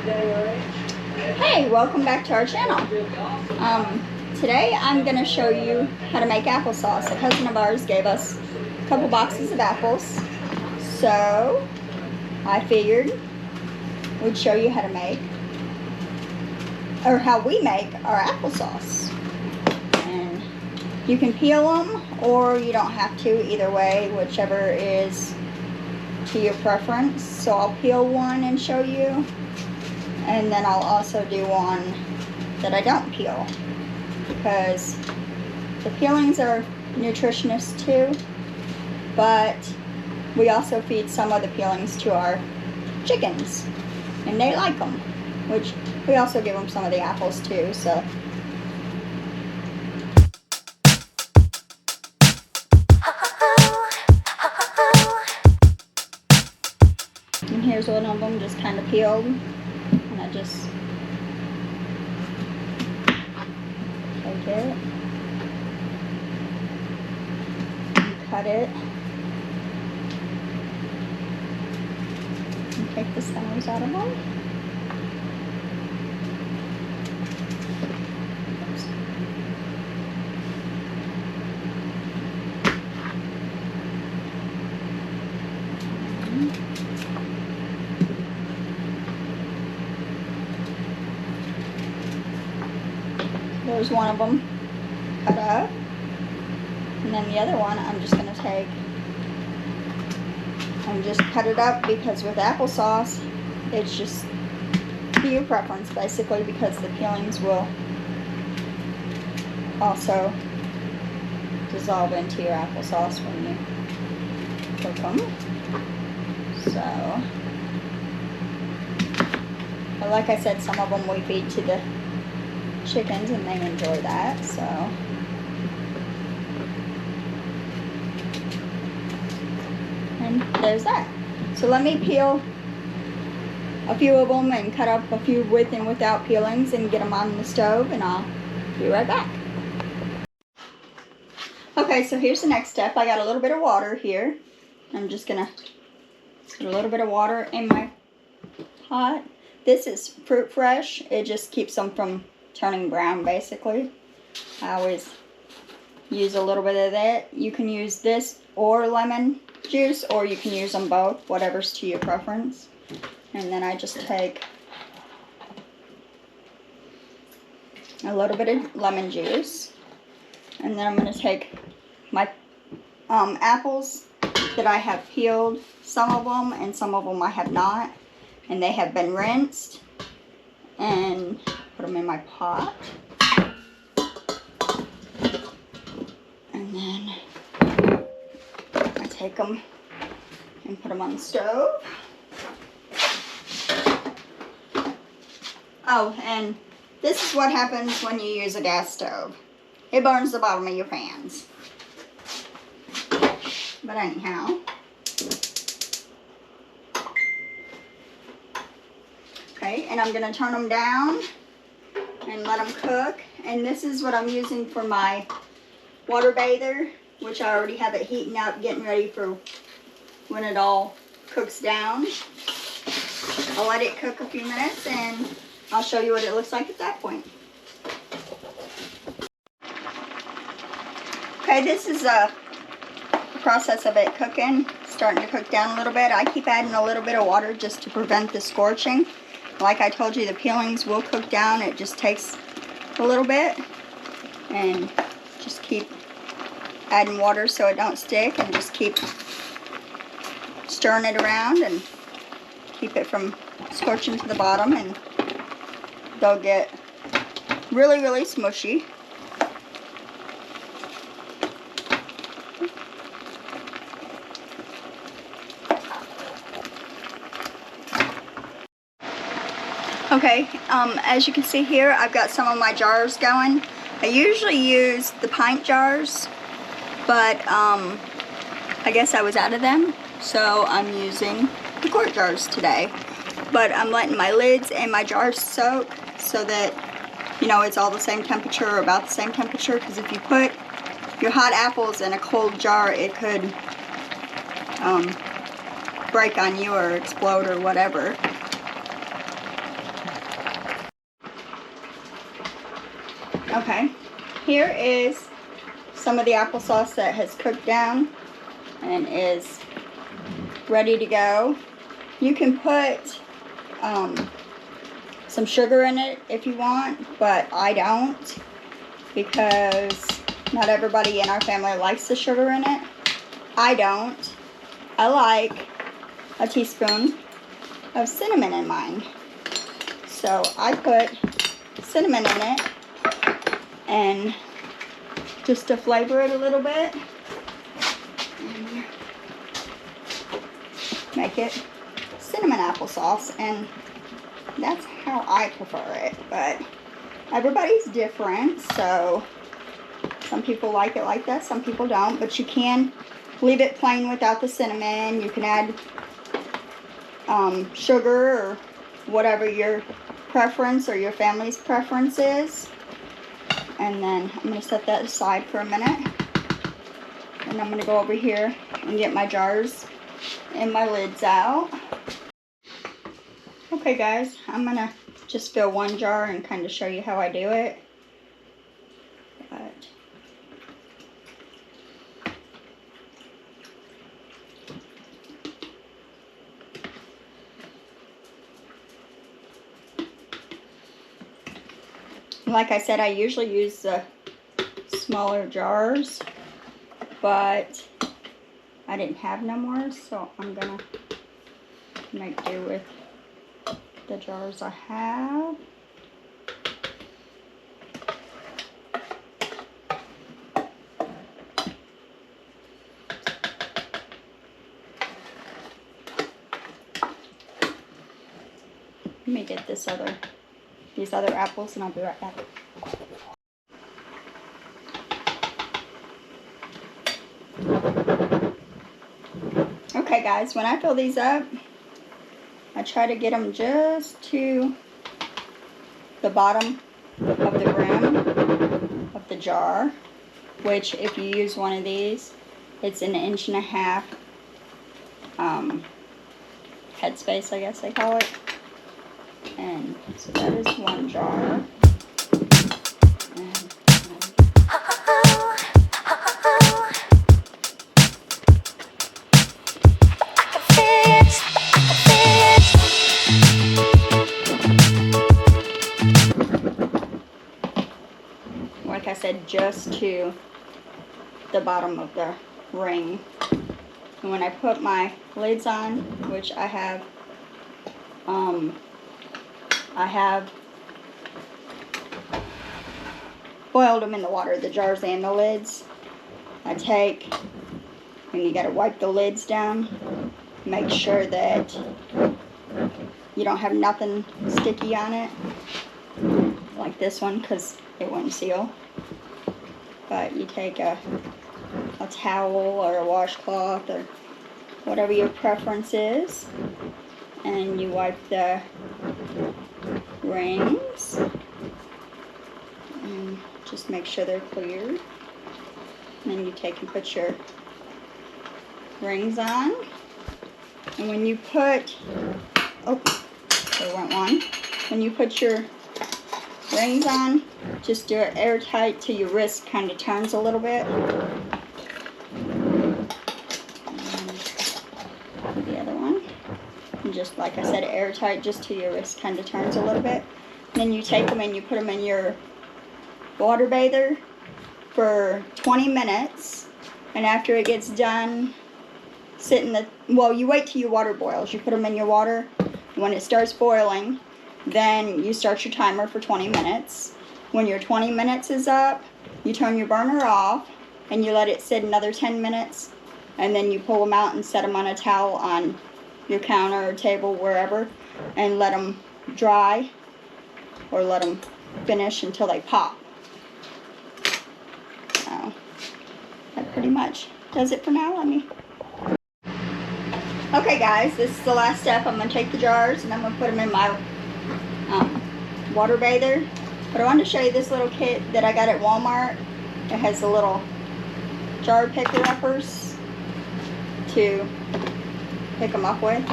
Hey, welcome back to our channel. Today I'm going to show you how to make applesauce. A cousin of ours gave us a couple boxes of apples, so I figured we'd show you how to make, or how we make our applesauce. And you can peel them or you don't have to, either way, whichever is to your preference. So I'll peel one and show you, and then I'll also do one that I don't peel, because the peelings are nutritious too, but we also feed some of the peelings to our chickens and they like them, which we also give them some of the apples too. So and here's one of them just kind of peeled, and I just take it and cut it and take the stems out of them. There's one of them cut up, and then the other one I'm just going to take and just cut it up, because with applesauce it's just to your preference basically, because the peelings will also dissolve into your applesauce when you cook them. So, but like I said, some of them we feed to the chickens and they enjoy that. So and there's that. So let me peel a few of them and cut up a few with and without peelings and get them on the stove, and I'll be right back. Okay, so here's the next step. I got a little bit of water here. I'm just gonna put a little bit of water in my pot. This is fruit fresh. It just keeps them from turning brown basically. I always use a little bit of that. You can use this or lemon juice, or you can use them both, whatever's to your preference. And then I just take a little bit of lemon juice, and then I'm going to take my apples that I have peeled, some of them, and some of them I have not, and they have been rinsed, and put them in my pot. And then I take them and put them on the stove. Oh, and this is what happens when you use a gas stove. It burns the bottom of your pans. But anyhow, okay, and I'm going to turn them down and let them cook. And this is what I'm using for my water bather, which I already have it heating up, getting ready for when it all cooks down. I'll let it cook a few minutes and I'll show you what it looks like at that point. Okay, this is a process of it cooking, starting to cook down a little bit. I keep adding a little bit of water just to prevent the scorching. Like I told you, the peelings will cook down. It just takes a little bit, and just keep adding water so it don't stick, and just keep stirring it around and keep it from scorching to the bottom, and they'll get really, really smushy. Okay, as you can see here, I've got some of my jars going. I usually use the pint jars, but I guess I was out of them, so I'm using the quart jars today. But I'm letting my lids and my jars soak so that, you know, it's all the same temperature, or about the same temperature, because if you put your hot apples in a cold jar, it could break on you or explode or whatever. Okay, here is some of the applesauce that has cooked down and is ready to go. You can put some sugar in it if you want, but I don't, because not everybody in our family likes the sugar in it. I don't. I like a teaspoon of cinnamon in mine. So I put cinnamon in it, and just to flavor it a little bit, and make it cinnamon applesauce, and that's how I prefer it. But everybody's different, so some people like it like that, some people don't. But you can leave it plain without the cinnamon. You can add sugar or whatever your preference or your family's preference is. And then I'm going to set that aside for a minute. And I'm going to go over here and get my jars and my lids out. Okay guys, I'm going to just fill one jar and kind of show you how I do it. But like I said, I usually use the smaller jars, but I didn't have no more, so I'm gonna make do with the jars I have. Let me get these other apples, and I'll be right back. Okay guys, when I fill these up, I try to get them just to the bottom of the rim of the jar, which if you use one of these, it's an 1.5 inch headspace, I guess they call it. And so that is one jar. Like I said, just to the bottom of the ring. And when I put my lids on, which I have boiled them in the water, the jars and the lids. I take, and you gotta wipe the lids down, make sure that you don't have nothing sticky on it, like this one, because it wouldn't seal. But you take a towel or a washcloth or whatever your preference is, and you wipe the rings and just make sure they're clear. And then you take and put your rings on, and when you put, oh, there went one. When you put your rings on, just do it airtight till your wrist kind of turns a little bit. And the other one, and just like I said, airtight just till your wrist kind of turns a little bit. And then you take them and you put them in your water bather for 20 minutes, and after it gets done, sit in the, well, you wait till your water boils. You put them in your water. When it starts boiling, then you start your timer for 20 minutes. When your 20 minutes is up, you turn your burner off and you let it sit another 10 minutes, and then you pull them out and set them on a towel on your counter or table, wherever, and let them dry, or let them finish until they pop. So that pretty much does it for now. Okay guys, this is the last step. I'm going to take the jars and I'm going to put them in my water bather. But I wanted to show you this little kit that I got at Walmart. It has the little jar picker uppers to pick them up with,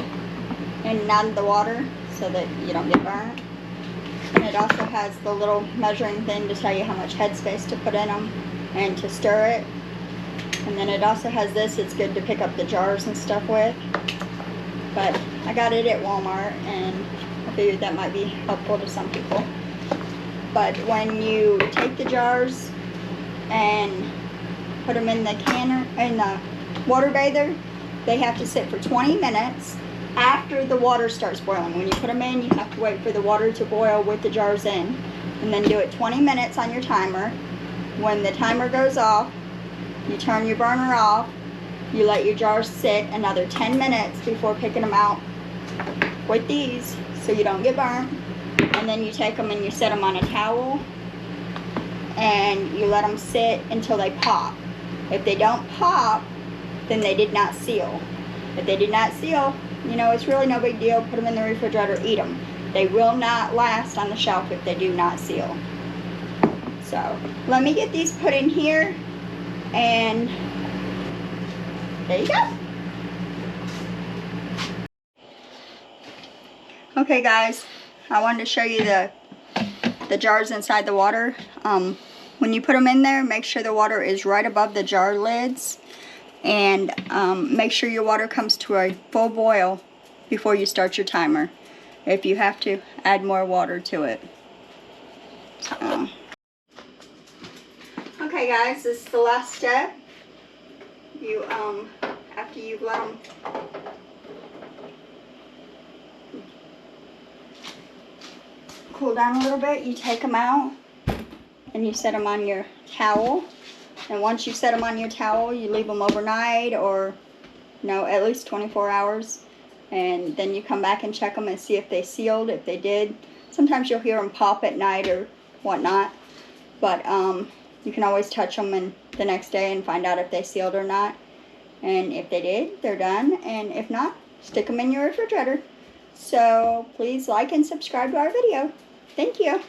and not in the water so that you don't get burnt. And it also has the little measuring thing to tell you how much headspace to put in them and to stir it. And then it also has this, it's good to pick up the jars and stuff with. But I got it at Walmart and I figured that might be helpful to some people. But when you take the jars and put them in the canner, in the water bather, they have to sit for 20 minutes after the water starts boiling. When you put them in, you have to wait for the water to boil with the jars in, and then do it 20 minutes on your timer. When the timer goes off, you turn your burner off, you let your jars sit another 10 minutes before picking them out with these so you don't get burnt. And then you take them and you set them on a towel and you let them sit until they pop. If they don't pop, then they did not seal. If they did not seal, you know, it's really no big deal. Put them in the refrigerator, eat them. They will not last on the shelf if they do not seal. So let me get these put in here, and there you go. Okay guys, I wanted to show you the jars inside the water. When you put them in there, make sure the water is right above the jar lids, and make sure your water comes to a full boil before you start your timer. If you have to, add more water to it. So. Okay guys, this is the last step. You after you've let them cool down a little bit, you take them out and you set them on your towel. And once you set them on your towel, you leave them overnight, or no, at least 24 hours. And then you come back and check them and see if they sealed. If they did, sometimes you'll hear them pop at night or whatnot. But you can always touch them and the next day and find out if they sealed or not. And if they did, they're done. And if not, stick them in your refrigerator. So please like and subscribe to our video. Thank you.